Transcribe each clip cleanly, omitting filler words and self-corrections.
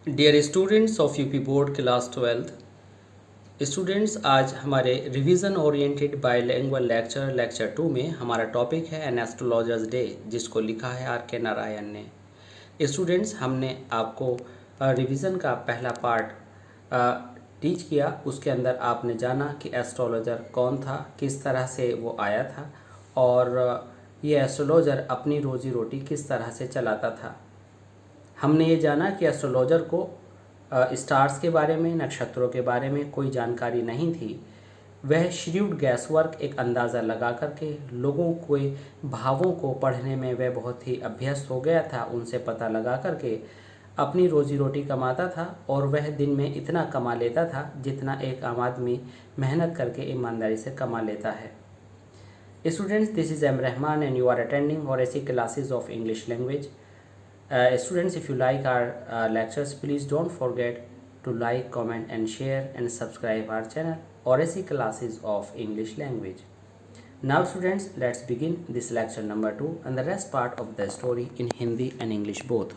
Dear students of UP board class 12th students, आज हमारे revision oriented bilingual lecture 2 में हमारा टॉपिक है एन एस्ट्रोलॉजर्स डे, जिसको लिखा है आर के नारायण ने। स्टूडेंट्स, हमने आपको रिवीजन का पहला पार्ट टीच किया। उसके अंदर आपने जाना कि एस्ट्रोलॉजर कौन था, किस तरह से वो आया था और ये एस्ट्रोलॉजर अपनी रोजी रोटी किस तरह से चलाता था। हमने ये जाना कि एस्ट्रोलॉजर को स्टार्स के बारे में, नक्षत्रों के बारे में कोई जानकारी नहीं थी। वह श्रीव्ड गैसवर्क एक अंदाज़ा लगा करके लोगों के भावों को पढ़ने में वह बहुत ही अभ्यस्त हो गया था। उनसे पता लगा करके अपनी रोजी रोटी कमाता था और वह दिन में इतना कमा लेता था जितना एक आम आदमी मेहनत करके ईमानदारी से कमा लेता है। Students, this is M Rahman and you are attending और ऐसी classes of English language. Students, if you like our lectures, please don't forget to like, comment and share and subscribe our channel RSC classes of English language. Now students, let's begin this lecture number 2 and the rest part of the story in Hindi and English both.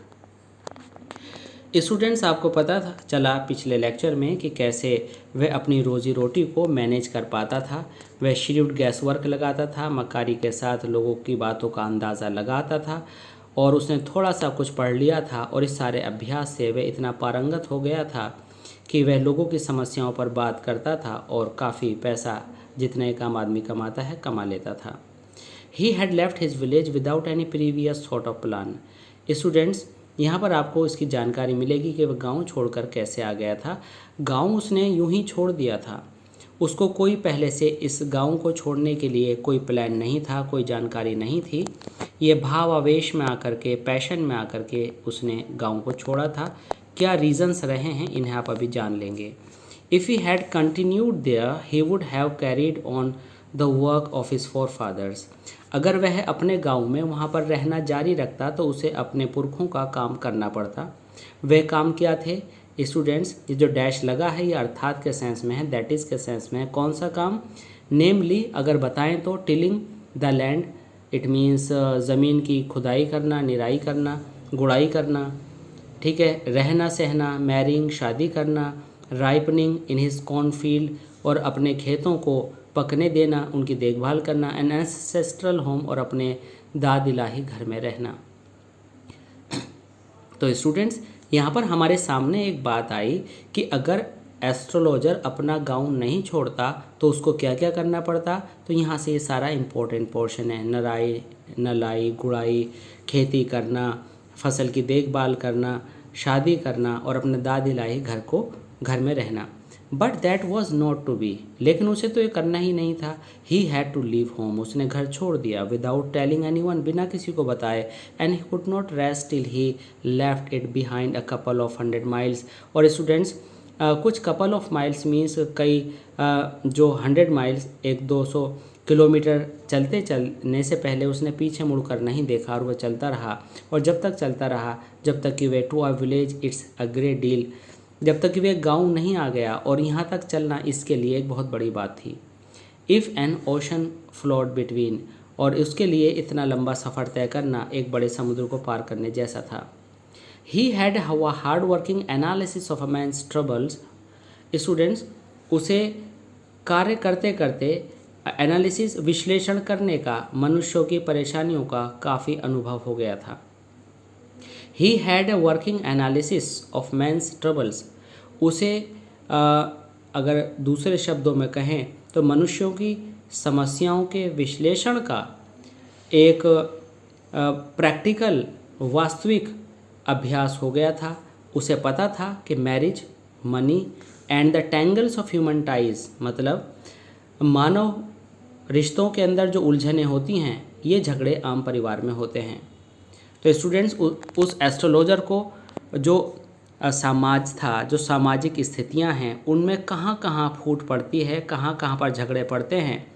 Students, आपको पता था चला पिछले lecture में कि कैसे वह अपनी रोजी रोटी को मैनेज कर पाता था। वह शिफ्ट गैस वर्क लगाता था, मक्कारी के साथ लोगों की बातों का अंदाज़ा लगाता था और उसने थोड़ा सा कुछ पढ़ लिया था और इस सारे अभ्यास से वह इतना पारंगत हो गया था कि वह लोगों की समस्याओं पर बात करता था और काफ़ी पैसा जितना एक आम आदमी कमाता है कमा लेता था। He had left his village without any previous thought of plan. Students, यहाँ पर आपको इसकी जानकारी मिलेगी कि वह गांव छोड़कर कैसे आ गया था। गांव उसने यूं ही छोड़ दिया था। उसको कोई पहले से इस गांव को छोड़ने के लिए कोई प्लान नहीं था, कोई जानकारी नहीं थी। ये भाव आवेश में आकर के, पैशन में आकर के उसने गांव को छोड़ा था। क्या रीजंस रहे हैं इन्हें आप अभी जान लेंगे। If he had continued there he would have carried on the work of his forefathers. अगर वह अपने गांव में वहाँ पर रहना जारी रखता तो उसे अपने पुरखों का काम करना पड़ता। वे काम क्या थे स्टूडेंट्स? ये जो डैश लगा है ये अर्थात के सेंस में है, दैट इज़ के सेंस में है। कौन सा काम? नेमली अगर बताएं तो tilling the land, it means ज़मीन की खुदाई करना, निराई करना, गुड़ाई करना, ठीक है। रहना सहना, मैरिंग शादी करना, राइपनिंग इन हिज कॉर्नफील्ड और अपने खेतों को पकने देना, उनकी देखभाल करना, एन एंसेस्ट्रल होम और अपने दाद इलाही घर में रहना। तो स्टूडेंट्स, यहाँ पर हमारे सामने एक बात आई कि अगर एस्ट्रोलॉजर अपना गांव नहीं छोड़ता तो उसको क्या क्या करना पड़ता। तो यहाँ से ये सारा इम्पोर्टेंट पोर्शन है। नलाई, गुड़ाई, खेती करना, फसल की देखभाल करना, शादी करना और अपने दाद इलाही घर में रहना। But that was not to be, लेकिन उसे तो ये करना ही नहीं था। He had to leave home, उसने घर छोड़ दिया। विदाउट टेलिंग एनीवन, बिना किसी को बताए। And he could not rest till he left it behind a couple of 100 miles. और स्टूडेंट्स, कुछ कपल ऑफ माइल्स मीन्स कई जो 100 माइल्स 100-200 किलोमीटर चलने से पहले उसने पीछे मुड़कर नहीं देखा और वह चलता रहा। और जब तक चलता रहा जब तक कि वे to a village it's a great deal, जब तक कि वे गांव नहीं आ गया। और यहाँ तक चलना इसके लिए एक बहुत बड़ी बात थी। If N ocean float between, और उसके लिए इतना लंबा सफ़र तय करना एक बड़े समुद्र को पार करने जैसा था। He had a hard working analysis of a man's troubles. Students, उसे कार्य करते करते एनालिसिस, विश्लेषण करने का मनुष्यों की परेशानियों का काफ़ी अनुभव हो गया था। He had a working analysis of man's troubles. उसे अगर दूसरे शब्दों में कहें तो मनुष्यों की समस्याओं के विश्लेषण का एक प्रैक्टिकल, वास्तविक अभ्यास हो गया था। उसे पता था कि marriage, money and the tangles of human ties, मतलब मानव रिश्तों के अंदर जो उलझनें होती हैं ये झगड़े आम परिवार में होते हैं। तो स्टूडेंट्स, उस एस्ट्रोलॉजर को जो समाज था, जो सामाजिक स्थितियां हैं उनमें कहाँ कहाँ फूट पड़ती है, कहाँ कहाँ पर झगड़े पड़ते हैं,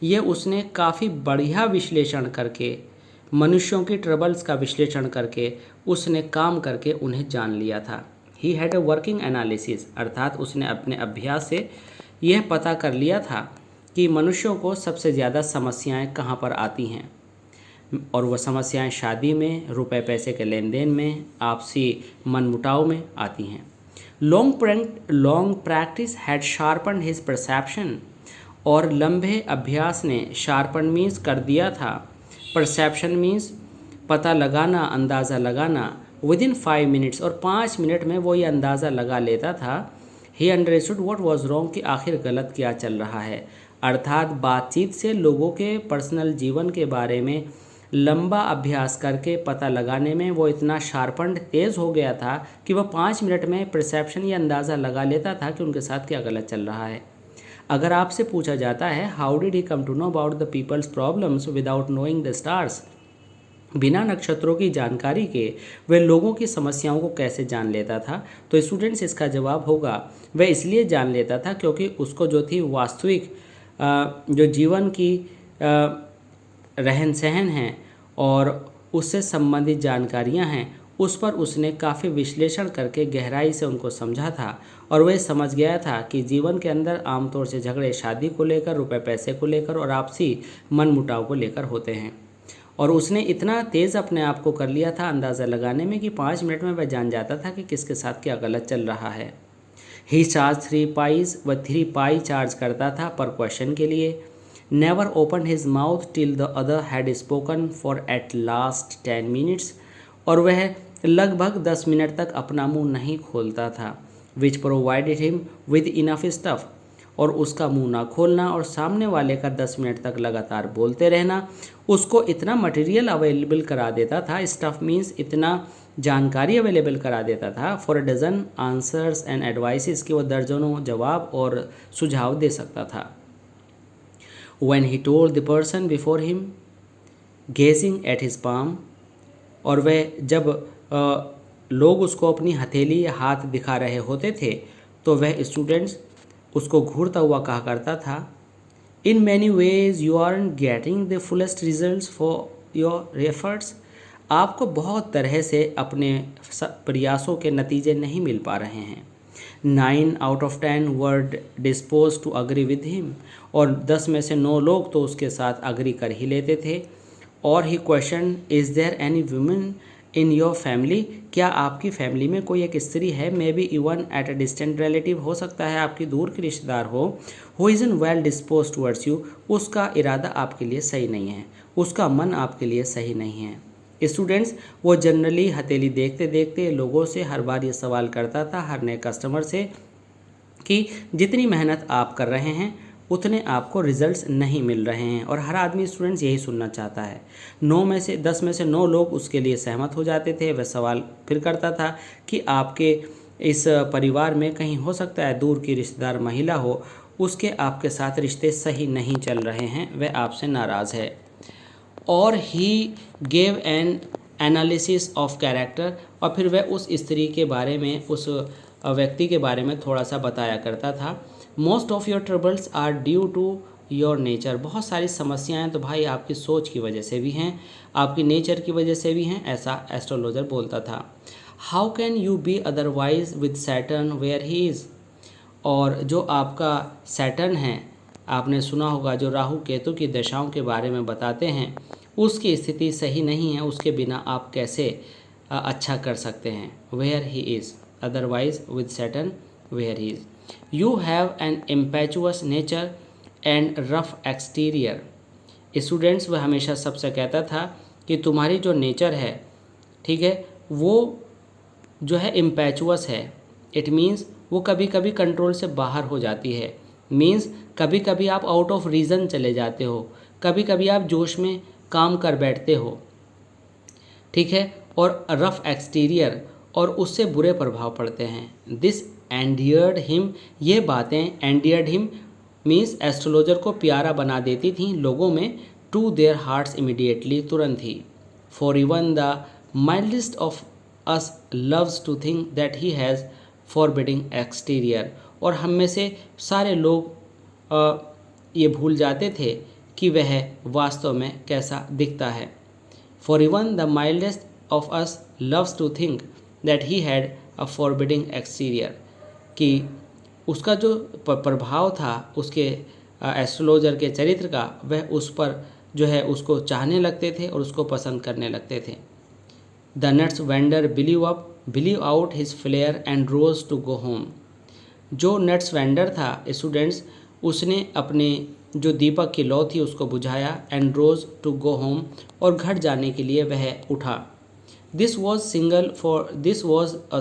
ये उसने काफ़ी बढ़िया विश्लेषण करके, मनुष्यों की ट्रबल्स का विश्लेषण करके उसने काम करके उन्हें जान लिया था। He had a working analysis, अर्थात उसने अपने अभ्यास से यह पता कर लिया था कि मनुष्यों को सबसे ज़्यादा समस्याएं कहाँ पर आती हैं। और वह समस्याएं शादी में, रुपए पैसे के लेन देन में, आपसी मनमुटाव में आती हैं। Long practice had sharpen his perception, और लंबे अभ्यास ने शार्पन मीन्स कर दिया था, परसेप्शन मीन्स पता लगाना, अंदाज़ा लगाना। विद इन 5 मिनट्स, और 5 मिनट में वो ये अंदाज़ा लगा लेता था। He understood what was wrong, कि आखिर गलत क्या चल रहा है। अर्थात बातचीत से लोगों के पर्सनल जीवन के बारे में लंबा अभ्यास करके पता लगाने में वो इतना शार्पन्ड तेज़ हो गया था कि वह 5 मिनट में परसेप्शन या अंदाज़ा लगा लेता था कि उनके साथ क्या गलत चल रहा है। अगर आपसे पूछा जाता है how did he come to know about the people's problems without knowing the stars, बिना नक्षत्रों की जानकारी के वह लोगों की समस्याओं को कैसे जान लेता था, तो स्टूडेंट्स इसका जवाब होगा वह इसलिए जान लेता था क्योंकि उसको जो थी वास्तविक जो जीवन की रहन सहन है और उससे संबंधित जानकारियां हैं, उस पर उसने काफ़ी विश्लेषण करके गहराई से उनको समझा था। और वह समझ गया था कि जीवन के अंदर आमतौर से झगड़े शादी को लेकर, रुपए पैसे को लेकर और आपसी मनमुटाव को लेकर होते हैं। और उसने इतना तेज़ अपने आप को कर लिया था अंदाज़ा लगाने में कि 5 मिनट में वह जान जाता था कि किसके साथ क्या गलत चल रहा है। ही चार्ज 3 पाइज, वह 3 पाई चार्ज करता था पर क्वेश्चन के लिए। Never open his mouth till the other had spoken for at last 10 minutes, और वह लगभग 10 मिनट तक अपना मुंह नहीं खोलता था। Which provided him with enough stuff, और उसका मुंह ना खोलना और सामने वाले का 10 मिनट तक लगातार बोलते रहना उसको इतना मटेरियल अवेलेबल करा देता था। स्टफ मीन्स इतना जानकारी अवेलेबल करा देता था। For a dozen answers and advices, कि वह दर्जनों जवाब और सुझाव दे सकता था। When he told the person before him gazing at his palm, और वह जब लोग उसको अपनी हथेली या हाथ दिखा रहे होते थे तो वह स्टूडेंट्स उसको घूरता हुआ कहा करता था, in many ways you are getting the fullest results for your efforts, आपको बहुत तरह से अपने प्रयासों के नतीजे नहीं मिल पा रहे हैं। 9 out of 10 were disposed to agree with him, और 10 में से 9 लोग तो उसके साथ अग्री कर ही लेते थे। और he question, is there any women in your family, क्या आपकी फैमिली में कोई एक स्त्री है, may be even at a distant relative, हो सकता है आपकी दूर की रिश्तेदार हो, who is in well dispose towards you, उसका इरादा आपके लिए सही नहीं है, उसका मन आपके लिए सही नहीं है। स्टूडेंट्स, वो जनरली हथेली देखते देखते लोगों से हर बार ये सवाल करता था, हर नए कस्टमर से, कि जितनी मेहनत आप कर रहे हैं उतने आपको रिजल्ट्स नहीं मिल रहे हैं। और हर आदमी स्टूडेंट्स यही सुनना चाहता है। 10 में से 9 लोग उसके लिए सहमत हो जाते थे। वह सवाल फिर करता था कि आपके इस परिवार में कहीं हो सकता है दूर की रिश्तेदार महिला हो, उसके आपके साथ रिश्ते सही नहीं चल रहे हैं, वह आपसे नाराज़ है। और he gave an analysis of character, और फिर वह उस स्त्री के बारे में, उस व्यक्ति के बारे में थोड़ा सा बताया करता था। Most of your troubles are due to your nature, बहुत सारी समस्याएं तो भाई आपकी सोच की वजह से भी हैं, आपकी नेचर की वजह से भी हैं, ऐसा एस्ट्रोलॉजर बोलता था। How can you be otherwise with Saturn where he is, और जो आपका सैटर्न है, आपने सुना होगा जो राहु केतु की दशाओं के बारे में बताते हैं, उसकी स्थिति सही नहीं है, उसके बिना आप कैसे अच्छा कर सकते हैं। Where he is, otherwise with Saturn where he is. You have an impetuous nature and rough exterior. Students, वह हमेशा सबसे कहता था कि तुम्हारी जो नेचर है, ठीक है, वो जो है इम्पेचुअस है। इट मीन्स वो कभी कभी कंट्रोल से बाहर हो जाती है। मीन्स कभी कभी आप आउट ऑफ रीज़न चले जाते हो, कभी कभी आप जोश में काम कर बैठते हो, ठीक है। और रफ एक्सटीरियर, और उससे बुरे प्रभाव पड़ते हैं। दिस एंडियर्ड हिम, ये बातें एंडियर्ड हिम मीन्स एस्ट्रोलॉजर को प्यारा बना देती थीं लोगों में, टू देयर हार्ट्स इमीडिएटली, तुरंत ही। For even the mildest of us loves to think that he has forbidding exterior, और हम में से सारे लोग ये भूल जाते थे कि वह वास्तव में कैसा दिखता है। For even the mildest of us loves to think that he had a forbidding exterior, कि उसका जो प्रभाव था उसके एस्ट्रोलॉजर के चरित्र का, वह उस पर जो है उसको चाहने लगते थे और उसको पसंद करने लगते थे। The nuts vendor believe out his flare and rose to go home. जो नट्स वेंडर था स्टूडेंट्स, उसने अपने जो दीपक की लौ थी उसको बुझाया and rose to go home, और घर जाने के लिए वह उठा। This was a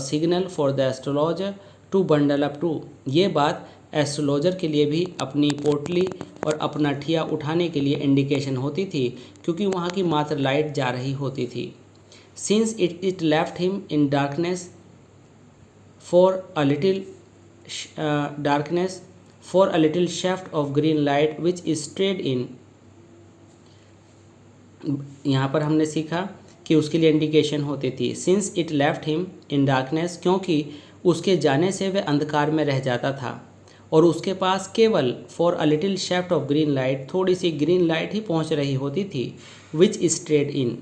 signal for the astrologer to bundle up too. ये बात एस्ट्रोलॉजर के लिए भी अपनी पोटली और अपना ठिया उठाने के लिए इंडिकेशन होती थी, क्योंकि वहाँ की मात्र लाइट जा रही होती थी। Since it left him in darkness for a little shaft of green light which strayed in। यहाँ पर हमने सीखा कि उसके लिए इंडिकेशन होती थी। Since it left him in darkness, क्योंकि उसके जाने से वह अंधकार में रह जाता था और उसके पास केवल for a little shaft of green light, थोड़ी सी ग्रीन लाइट ही पहुँच रही होती थी। Which strayed in.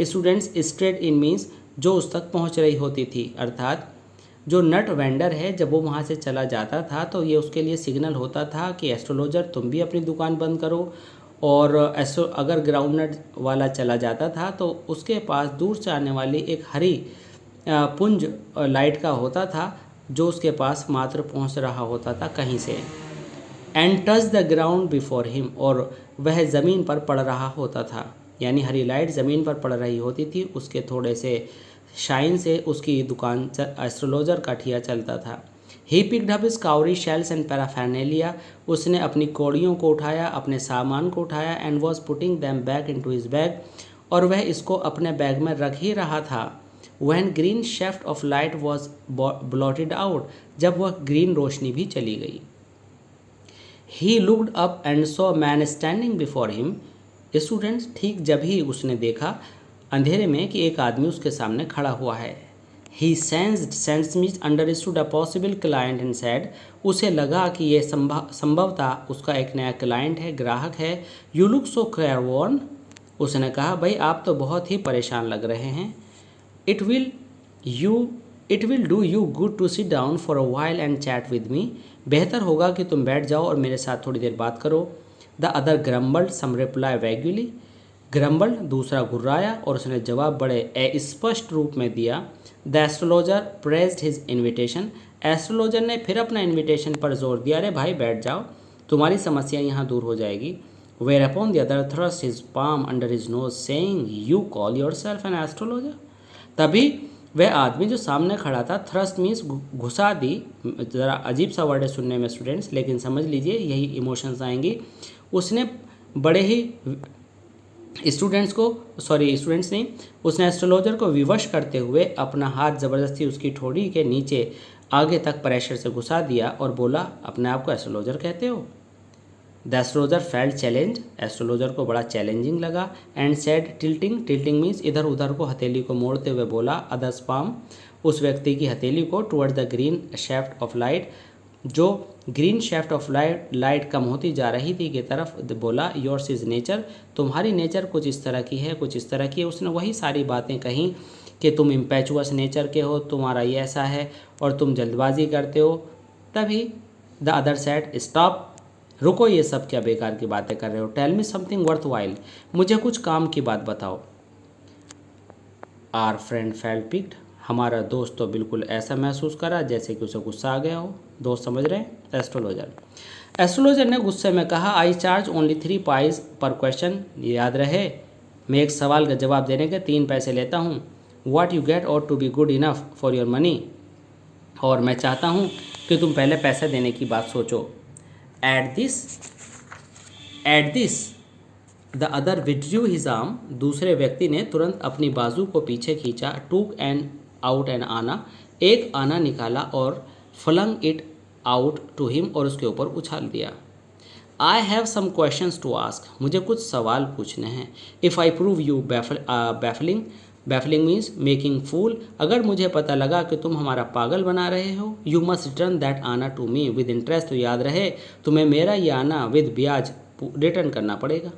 Students, strayed in means जो उस तक पहुँच रही होती थी, अर्थात जो नट वेंडर है जब वो वहाँ से चला जाता था तो ये उसके लिए सिग्नल होता था कि एस्ट्रोलॉजर तुम भी अपनी दुकान बंद करो। और अगर ग्राउंड नट वाला चला जाता था तो उसके पास दूर से आने वाली एक हरी पुंज लाइट का होता था जो उसके पास मात्र पहुँच रहा होता था कहीं से। And touch the ground before him, और वह ज़मीन पर पड़ रहा होता था, यानी हरी लाइट ज़मीन पर पड़ रही होती थी, उसके थोड़े से शाइन से उसकी दुकान एस्ट्रोलॉजर का ठिया चलता था। He picked up his Kauri shells and paraphernalia. उसने अपनी कौड़ियों को उठाया, अपने सामान को उठाया। And was putting them back into his bag, और वह इसको अपने बैग में रख ही रहा था। When green shaft of light was blotted out, जब वह ग्रीन रोशनी भी चली गई। He looked up and saw man standing before him. Students, ठीक जब ही उसने देखा अंधेरे में कि एक आदमी उसके सामने खड़ा हुआ है। He sensed means understood a possible client and said. उसे लगा कि यह संभवतः उसका एक नया क्लाइंट है, ग्राहक है। You look so careworn. उसने कहा, भाई आप तो बहुत ही परेशान लग रहे हैं। It will do you good to sit down for a while and chat with me. बेहतर होगा कि तुम बैठ जाओ और मेरे साथ थोड़ी देर बात करो। The other grumbled, some reply vaguely. Grumbled, दूसरा घुर्राया, और उसने जवाब बड़े अस्पष्ट रूप में दिया। The astrologer praised his invitation. Astrologer ने फिर अपना इन्विटेशन पर जोर दिया, अरे भाई बैठ जाओ, तुम्हारी समस्या यहाँ दूर हो जाएगी। Whereupon the other thrust his palm under his nose saying, you call yourself an astrologer. तभी वह आदमी जो सामने खड़ा था, थ्रस्ट मीन्स घुसा दी, ज़रा अजीब सा वर्ड है सुनने में स्टूडेंट्स, लेकिन समझ लीजिए यही इमोशंस आएंगी। उसने बड़े ही स्टूडेंट्स ने उसने एस्ट्रोलॉजर को विवश करते हुए अपना हाथ ज़बरदस्ती उसकी ठोड़ी के नीचे आगे तक प्रेशर से घुसा दिया और बोला, अपने आप को एस्ट्रोलॉजर कहते हो? The astrologer felt challenge. Astrologer को बड़ा चैलेंजिंग लगा। एंड सेड टिल्टिंग मीन्स इधर उधर को हथेली को मोड़ते हुए बोला, अदर्स पाम, उस व्यक्ति की हथेली को, toward the green shaft of light, जो ग्रीन शेफ्ट ऑफ लाइट कम होती जा रही थी की तरफ बोला, योर्स इज नेचर, तुम्हारी नेचर कुछ इस तरह की है, कुछ इस तरह की है। उसने वही सारी बातें कहीं कि तुम इम्पेचुअस नेचर के हो, तुम्हारा ये ऐसा है और तुम जल्दबाजी करते हो। तभी द अदर सेड, स्टॉप, रुको, ये सब क्या बेकार की बातें कर रहे हो। Tell me something worthwhile, मुझे कुछ काम की बात बताओ। आर फ्रेंड फेल्ट पिक्ड, हमारा दोस्त तो बिल्कुल ऐसा महसूस करा जैसे कि उसे गुस्सा आ गया हो। दोस्त समझ रहे हैं? एस्ट्रोलॉजर ने गुस्से में कहा, आई चार्ज ओनली 3 पाइज पर क्वेश्चन। याद रहे, मैं एक सवाल का जवाब देने के 3 पैसे लेता हूँ। What you get ought to be good enough for your money, और मैं चाहता हूँ कि तुम पहले पैसे देने की बात सोचो। At this the other withdrew his arm, दूसरे व्यक्ति ने तुरंत अपनी बाजू को पीछे खींचा। टूक एंड आउट एन आना, एक आना निकाला और flung it out to him, और उसके ऊपर उछाल दिया। I have some questions to ask, मुझे कुछ सवाल पूछने हैं। If I prove you baffling means making fool, अगर मुझे पता लगा कि तुम हमारा पागल बना रहे हो, यू मस्ट रिटर्न दैट आना टू मी विद इंटरेस्ट, तो याद रहे तुम्हें मेरा ये आना विद ब्याज रिटर्न करना पड़ेगा।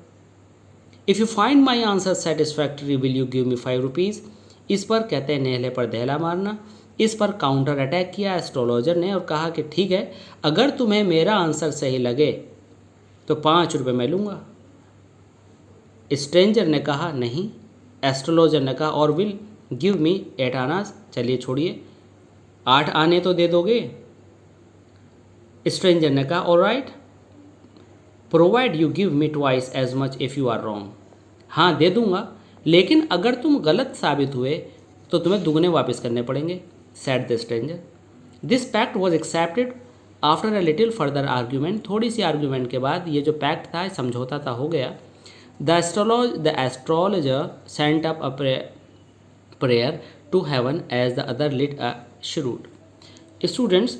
If you find my answer satisfactory will you give me 5 rupees. इस पर कहते हैं नेहले पर दहला मारना। इस पर काउंटर अटैक किया एस्ट्रोलॉजर ने और कहा कि ठीक है, अगर तुम्हें मेरा आंसर सही लगे तो 5 रुपये मैं लूँगा। स्ट्रेंजर ने कहा नहीं। एस्ट्रोलॉजर ने कहा और विल गिव मी 8 आनास, चलिए छोड़िए 8 आने तो दे दोगे। स्ट्रेंजर ने कहा all right provide you give me twice as much if you are wrong, हाँ दे दूंगा लेकिन अगर तुम गलत साबित हुए तो तुम्हें दुगने वापस करने पड़ेंगे, said the stranger. This pact was accepted after a little further argument, थोड़ी सी आर्ग्यूमेंट के बाद ये जो पैक्ट था समझौता था हो गया। The astrologer sent up a prayer to heaven as the other lit a cheroot. Students,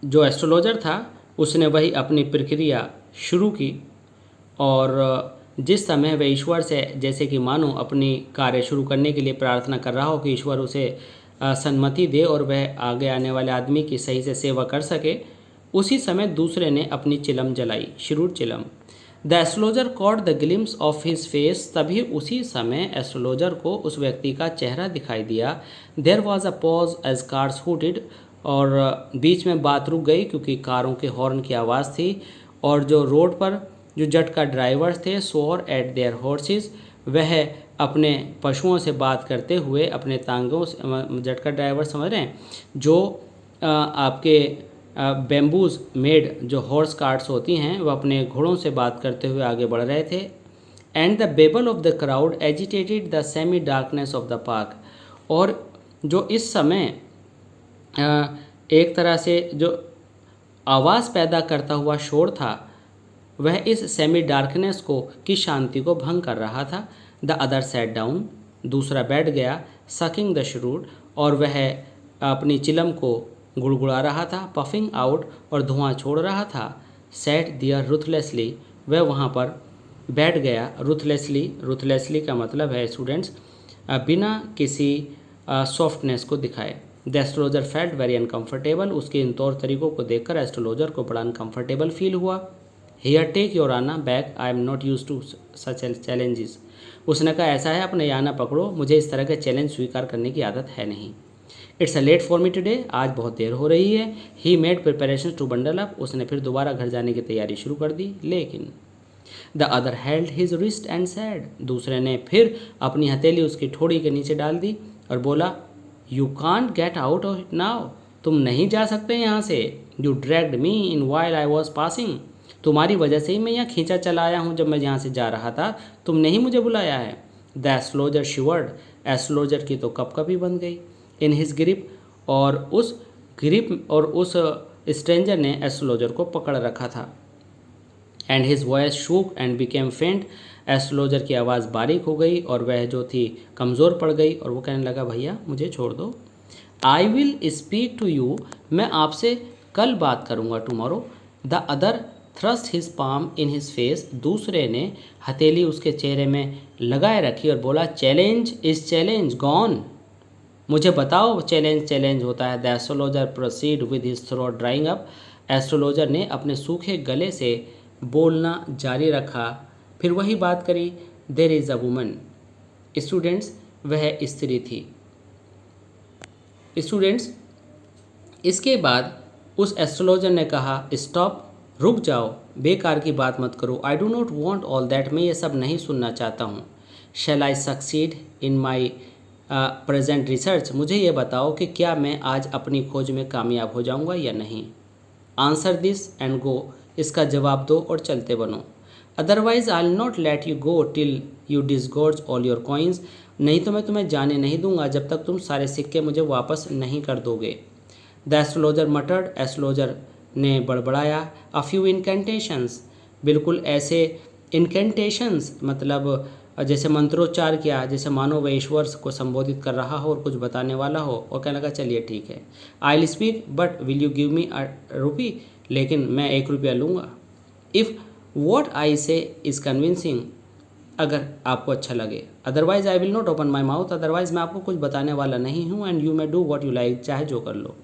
जो एस्ट्रोलॉजर था उसने वही अपनी प्रक्रिया शुरू की और जिस समय वह ईश्वर से जैसे कि मानो अपनी कार्य शुरू करने के लिए प्रार्थना कर रहा हो कि ईश्वर उसे सम्मति दे और वह आगे आने वाले आदमी की सही से सेवा कर सके, उसी समय दूसरे ने अपनी चिलम जलाई, शिरूर चिलम। The astrologer caught the glimpse of his face, तभी उसी समय एस्ट्रोलॉजर को उस व्यक्ति का चेहरा दिखाई दिया। There was a pause as cars hooted, और बीच में बात रुक गई क्योंकि कारों के हॉर्न की आवाज़ थी और जो रोड पर जो जट का ड्राइवर थे सोर एट देयर हॉर्सेस, वह अपने पशुओं से बात करते हुए अपने तांगों से, जट का ड्राइवर समझ रहे हैं जो आपके बेम्बूज मेड जो हॉर्स कार्ट्स होती हैं, वह अपने घोड़ों से बात करते हुए आगे बढ़ रहे थे। And the babble of the crowd agitated the semi darkness of the park, और जो इस समय एक तरह से जो आवाज़ पैदा करता हुआ शोर था वह इस सेमी डार्कनेस को की शांति को भंग कर रहा था। द अदर सैट डाउन, दूसरा बैठ गया, सकिंग द श्रूड, और वह अपनी चिलम को गुड़गुड़ा रहा था, पफिंग आउट, और धुआं छोड़ रहा था। सैट दियर रुथलेसली, वह वहाँ पर बैठ गया। रुथलेसली का मतलब है स्टूडेंट्स बिना किसी सॉफ्टनेस को दिखाए। The astrologer felt very uncomfortable, उसके इन तौर तरीकों को देखकर एस्ट्रोलॉजर को बड़ा अनकम्फर्टेबल फील हुआ। Here take your anna back, I am not used to such challenges, उसने कहा ऐसा है अपने याना पकड़ो, मुझे इस तरह के चैलेंज स्वीकार करने की आदत है नहीं। It's a late for me today, आज बहुत देर हो रही है। He made preparation to bundle up, उसने फिर दोबारा घर जाने की तैयारी शुरू कर दी। लेकिन the other held his wrist and sad, दूसरे ने फिर अपनी हथेली उसकी ठोड़ी के नीचे डाल दी और बोला you can't get out of it now, तुम नहीं जा सकते यहाँ से। You dragged me in while I was passing, तुम्हारी वजह से ही मैं यहाँ खींचा चला आया हूँ, जब मैं यहाँ से जा रहा था तुमने ही मुझे बुलाया है। द एस्ट्रोलॉजर शिवर्ड, एस्ट्रोलॉजर की तो कपकपी बन गई। इन हिज ग्रिप, और उस स्ट्रेंजर ने एस्ट्रोलॉजर को पकड़ रखा था। And his voice shook and became फेंट, एस्ट्रोलॉजर की आवाज़ बारीक हो गई और वह जो थी कमज़ोर पड़ गई और वो कहने लगा भैया मुझे छोड़ दो। I will speak to you, मैं आपसे कल बात करूँगा, tomorrow. The other thrust his palm in his face, दूसरे ने हथेली उसके चेहरे में लगाए रखी और बोला चैलेंज इज चैलेंज गॉन, मुझे बताओ चैलेंज होता है। The astrologer proceed with his throat drawing up, astrologer ने अपने सूखे गले से बोलना जारी रखा, फिर वही बात करी। There is a woman, students वह स्त्री थी। स्टूडेंट्स इसके बाद उस एस्ट्रोलॉजर ने कहा स्टॉप, रुक जाओ, बेकार की बात मत करो। I do not want all that, मैं ये सब नहीं सुनना चाहता हूँ। Shall I succeed in my present research, मुझे ये बताओ कि क्या मैं आज अपनी खोज में कामयाब हो जाऊँगा या नहीं। आंसर दिस एंड गो, इसका जवाब दो और चलते बनो। Otherwise I will not let you go till you disgorge all your coins, नहीं तो मैं तुम्हें जाने नहीं दूंगा जब तक तुम सारे सिक्के मुझे वापस नहीं कर दोगे। द एस्ट्रोलॉजर मटर्ड, एस्ट्रोलॉजर ने बड़बड़ाया। अ फ्यू इनकेंटेशंस, बिल्कुल ऐसे इनकेंटेशंस मतलब जैसे मंत्रोच्चार किया, जैसे मानो वह ईश्वर को संबोधित कर रहा हो और कुछ बताने वाला हो, और कहने लगा चलिए ठीक है। I will speak but will you give me a rupee, लेकिन मैं 1 रुपया लूँगा। इफ़ वॉट आई से इज़ कन्विंसिंग, अगर आपको अच्छा लगे। Otherwise I will not open my mouth, otherwise मैं आपको कुछ बताने वाला नहीं हूँ। And you may do what you like, चाहे जो कर लो।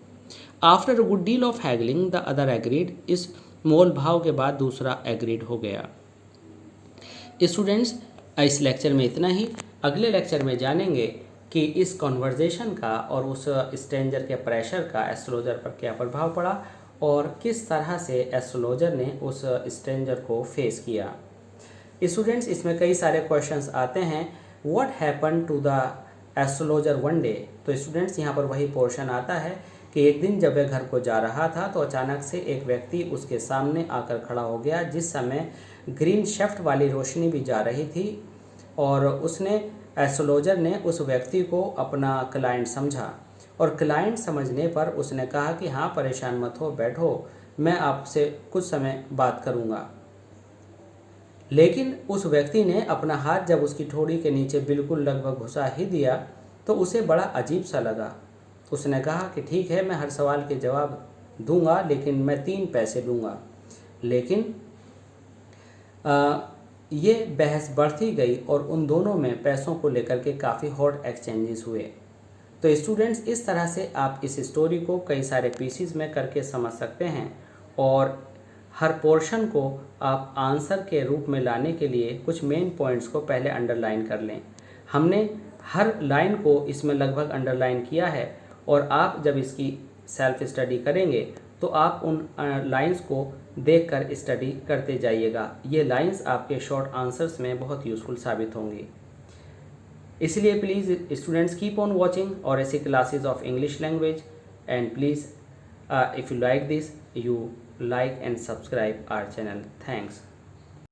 After a good deal of haggling the other agreed, इस मोल भाव के बाद दूसरा एग्रीड हो गया। स्टूडेंट्स इस लेक्चर में इतना ही। अगले लेक्चर में जानेंगे कि इस कॉन्वर्जेशन का और उस स्ट्रेंजर के प्रेशर का एस्ट्रोलॉजर पर क्या प्रभाव पड़ा और किस तरह से एस्ट्रोलॉजर ने उस स्ट्रेंजर को फेस किया। स्टूडेंट्स, इसमें कई सारे क्वेश्चंस आते हैं। What happen to the astrologer one day. तो स्टूडेंट्स, यहाँ पर वही पोर्शन आता है कि एक दिन जब वह घर को जा रहा था तो अचानक से एक व्यक्ति उसके सामने आकर खड़ा हो गया, जिस समय ग्रीन शेफ्ट वाली रोशनी भी जा रही थी, और एस्ट्रोलॉजर ने उस व्यक्ति को अपना क्लाइंट समझा, और क्लाइंट समझने पर उसने कहा कि हाँ, परेशान मत हो, बैठो, मैं आपसे कुछ समय बात करूँगा। लेकिन उस व्यक्ति ने अपना हाथ जब उसकी ठोड़ी के नीचे बिल्कुल लगभग घुसा ही दिया तो उसे बड़ा अजीब सा लगा। उसने कहा कि ठीक है, मैं हर सवाल के जवाब दूंगा, लेकिन मैं 3 पैसे दूंगा। लेकिन ये बहस बढ़ती गई और उन दोनों में पैसों को लेकर के काफ़ी हॉट एक्सचेंजेस हुए। तो स्टूडेंट्स, इस तरह से आप इस स्टोरी को कई सारे पीसीज में करके समझ सकते हैं, और हर पोर्शन को आप आंसर के रूप में लाने के लिए कुछ मेन पॉइंट्स को पहले अंडरलाइन कर लें। हमने हर लाइन को इसमें लगभग अंडरलाइन किया है, और आप जब इसकी सेल्फ स्टडी करेंगे तो आप उन लाइंस को देखकर स्टडी करते जाइएगा। ये लाइंस आपके शॉर्ट आंसर्स में बहुत यूज़फुल साबित होंगी। इसलिए please students, keep on watching और ऐसी classes of English language, and please if you like this, you like and subscribe our channel. Thanks.